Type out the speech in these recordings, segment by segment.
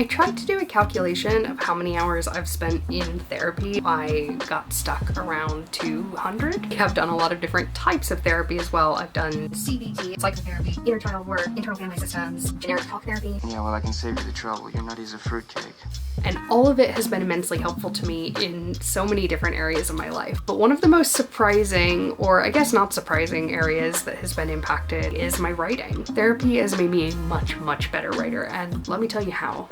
I tried to do a calculation of how many hours I've spent in therapy. I got stuck around 200. I've done a lot of different types of therapy as well. I've done CBT, psychotherapy, inner child work, internal family systems, generic talk therapy. Yeah, well, I can save you the trouble. You're nutty as a fruitcake. And all of it has been immensely helpful to me in so many different areas of my life. But one of the most surprising, or I guess not surprising, areas that has been impacted is my writing. Therapy has made me a much, much better writer, and let me tell you how.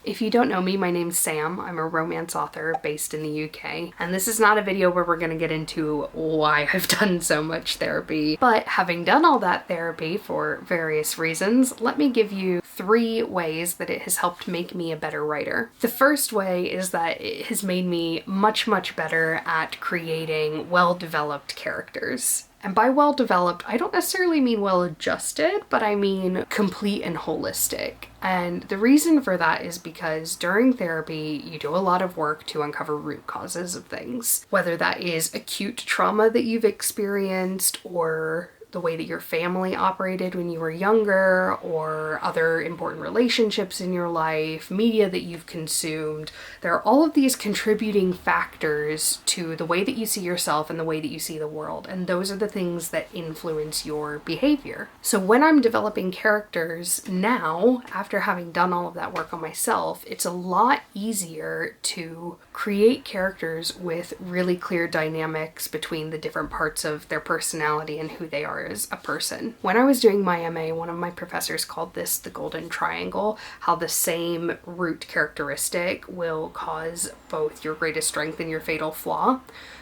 If you don't know me, my name's Sam. I'm a romance author based in the UK, and this is not a video where we're gonna get into why I've done so much therapy, but having done all that therapy for various reasons, let me give you 3 ways that it has helped make me a better writer. The first way is that it has made me much, much better at creating well-developed characters. And by well-developed, I don't necessarily mean well-adjusted, but I mean complete and holistic. And the reason for that is because during therapy, you do a lot of work to uncover root causes of things. Whether that is acute trauma that you've experienced, or the way that your family operated when you were younger, or other important relationships in your life, media that you've consumed. There are all of these contributing factors to the way that you see yourself and the way that you see the world, and those are the things that influence your behavior. So when I'm developing characters now, after having done all of that work on myself, it's a lot easier to create characters with really clear dynamics between the different parts of their personality and who they are as a person. When I was doing my MA, one of my professors called this the golden triangle, how the same root characteristic will cause both your greatest strength and your fatal flaw.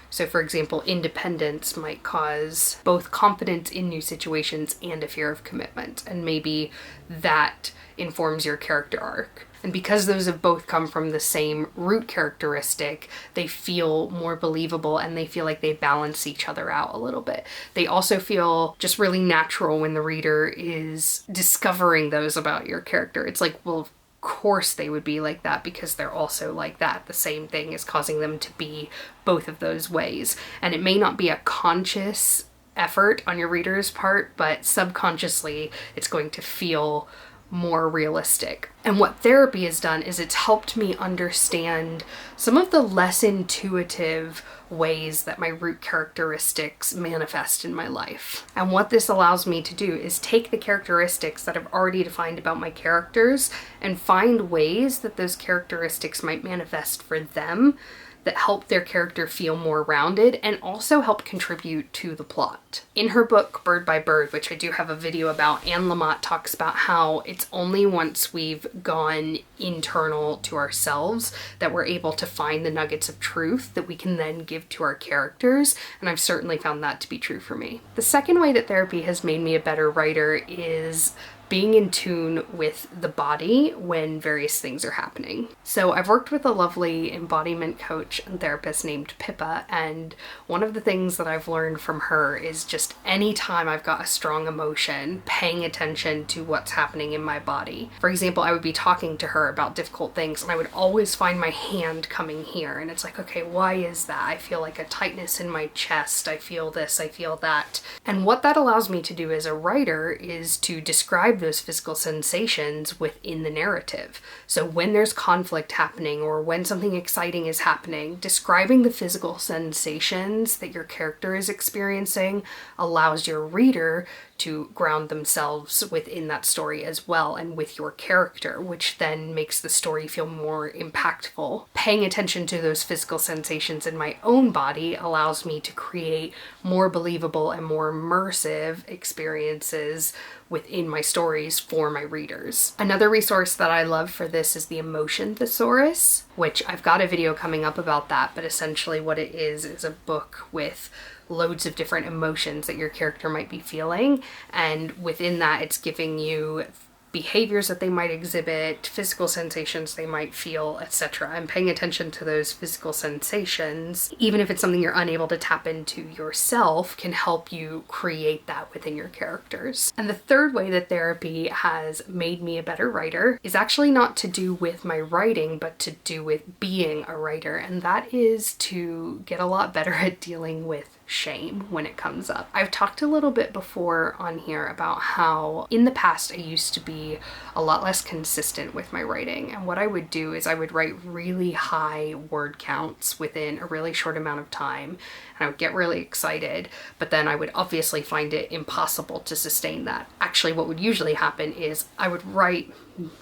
So for example, independence might cause both confidence in new situations and a fear of commitment, and maybe that informs your character arc. And because those have both come from the same root characteristic, they feel more believable and they feel like they balance each other out a little bit. They also feel just really natural when the reader is discovering those about your character. It's like, well, of course they would be like that because they're also like that. The same thing is causing them to be both of those ways. And it may not be a conscious effort on your reader's part, but subconsciously it's going to feel more realistic. And what therapy has done is it's helped me understand some of the less intuitive ways that my root characteristics manifest in my life. And what this allows me to do is take the characteristics that I've already defined about my characters and find ways that those characteristics might manifest for them that help their character feel more rounded and also help contribute to the plot. In her book, Bird by Bird, which I do have a video about, Anne Lamott talks about how it's only once we've gone internal to ourselves that we're able to find the nuggets of truth that we can then give to our characters, and I've certainly found that to be true for me. The second way that therapy has made me a better writer is being in tune with the body when various things are happening. So I've worked with a lovely embodiment coach and therapist named Pippa, and one of the things that I've learned from her is just anytime I've got a strong emotion, paying attention to what's happening in my body. For example, I would be talking to her about difficult things and I would always find my hand coming here, and it's like, okay, why is that? I feel like a tightness in my chest, I feel this, I feel that. And what that allows me to do as a writer is to describe those physical sensations within the narrative. So when there's conflict happening or when something exciting is happening, describing the physical sensations that your character is experiencing allows your reader to ground themselves within that story as well and with your character, which then makes the story feel more impactful. Paying attention to those physical sensations in my own body allows me to create more believable and more immersive experiences within my stories for my readers. Another resource that I love for this is the Emotion Thesaurus, which I've got a video coming up about that, but essentially what it is a book with loads of different emotions that your character might be feeling, and within that it's giving you behaviors that they might exhibit, physical sensations they might feel, etc. And paying attention to those physical sensations, even if it's something you're unable to tap into yourself, can help you create that within your characters. And the third way that therapy has made me a better writer is actually not to do with my writing, but to do with being a writer. And that is to get a lot better at dealing with shame when it comes up. I've talked a little bit before on here about how in the past I used to be a lot less consistent with my writing, and what I would do is I would write really high word counts within a really short amount of time, and I would get really excited, but then I would obviously find it impossible to sustain that. Actually, what would usually happen is I would write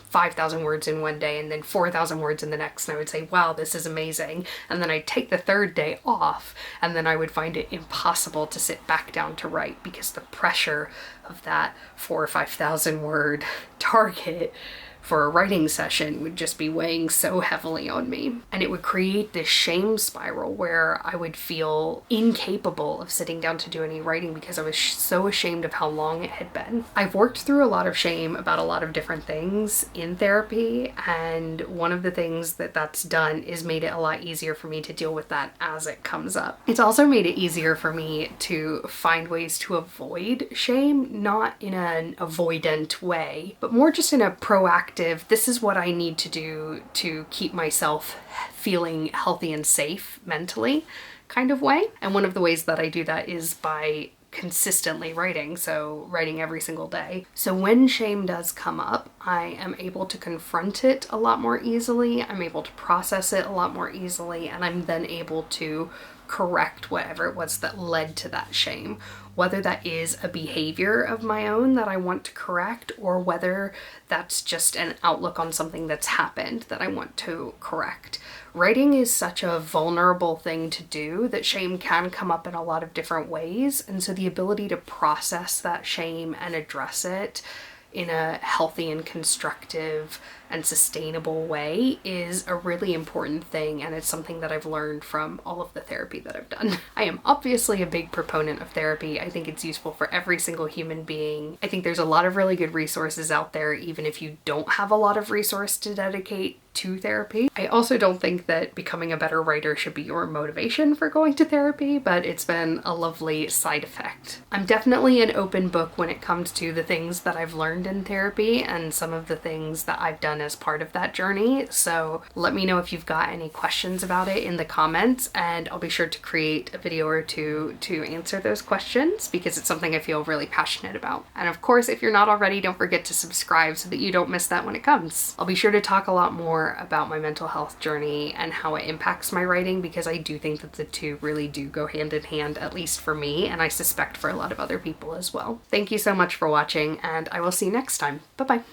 5,000 words in one day and then 4,000 words in the next, and I would say, wow, this is amazing. And then I'd take the third day off, and then I would find it impossible to sit back down to write because the pressure of that 4,000 or 5,000 word target for a writing session would just be weighing so heavily on me. And it would create this shame spiral where I would feel incapable of sitting down to do any writing because I was so ashamed of how long it had been. I've worked through a lot of shame about a lot of different things in therapy, and one of the things that's done is made it a lot easier for me to deal with that as it comes up. It's also made it easier for me to find ways to avoid shame, not in an avoidant way, but more just in a proactive, this is what I need to do to keep myself feeling healthy and safe mentally kind of way. And one of the ways that I do that is by consistently writing, so writing every single day. So when shame does come up, I am able to confront it a lot more easily, I'm able to process it a lot more easily, and I'm then able to correct whatever it was that led to that shame. Whether that is a behavior of my own that I want to correct, or whether that's just an outlook on something that's happened that I want to correct. Writing is such a vulnerable thing to do that shame can come up in a lot of different ways, and so the ability to process that shame and address it in a healthy and constructive and sustainable way is a really important thing, and it's something that I've learned from all of the therapy that I've done. I am obviously a big proponent of therapy. I think it's useful for every single human being. I think there's a lot of really good resources out there, even if you don't have a lot of resource to dedicate to therapy. I also don't think that becoming a better writer should be your motivation for going to therapy, but it's been a lovely side effect. I'm definitely an open book when it comes to the things that I've learned in therapy and some of the things that I've done as part of that journey. So let me know if you've got any questions about it in the comments, and I'll be sure to create a video or two to answer those questions because it's something I feel really passionate about. And of course, if you're not already, don't forget to subscribe so that you don't miss that when it comes. I'll be sure to talk a lot more about my mental health journey and how it impacts my writing, because I do think that the two really do go hand in hand, at least for me, and I suspect for a lot of other people as well. Thank you so much for watching, and I will see you next time. Bye-bye.